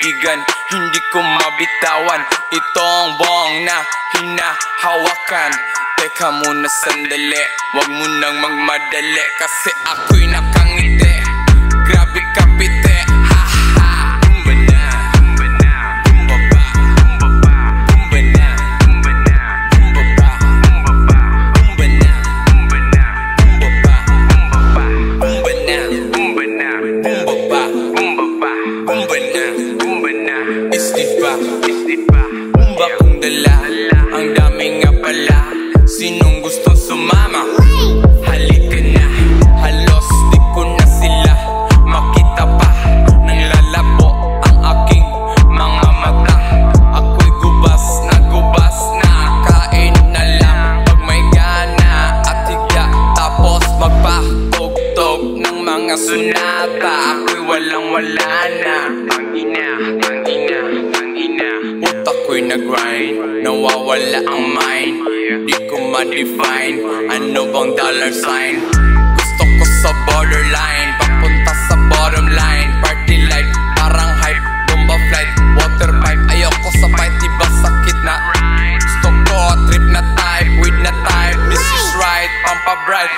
kaibigan, hindi ko mabitawan itong buong na hinahawakan. Teka muna sandali, wag mo nang magmadali, kasi ako'y nakangiti. Grabe kapite, ha ha. Bumba na, bumba na, bumba ba, bumba ba, bumba na, bumba na, bumba ba, bumba ba, bumba na, bumba na, bumba ba, bumba ba, bumba na, bumba na, bumba ba, bumba ba, bumba na, bumba na. Istifa, istifa, bumba kong dala, ang dami nga pala. Sinong gustong sumama? Halika na, halos di ko na sila makita pa. Nang lalabo ang aking mga mata. Ako'y gubas na kain na lang pag may gana at higa. Tapos magpatugtog ng mga sunata. Ako'y walang-wala na. Ang ina, ang ina, ang ina. Utak ko'y nag-grind, nawawala ang mind. Di ko ma-define, ano bang dollar sign? Gusto ko sa borderline, papunta sa bottom line. Party life, parang hype, bomba flight, water pipe. Ayoko sa fight, diba sakit na? Gusto ko trip na type, weed na type. This is right, pampa bright.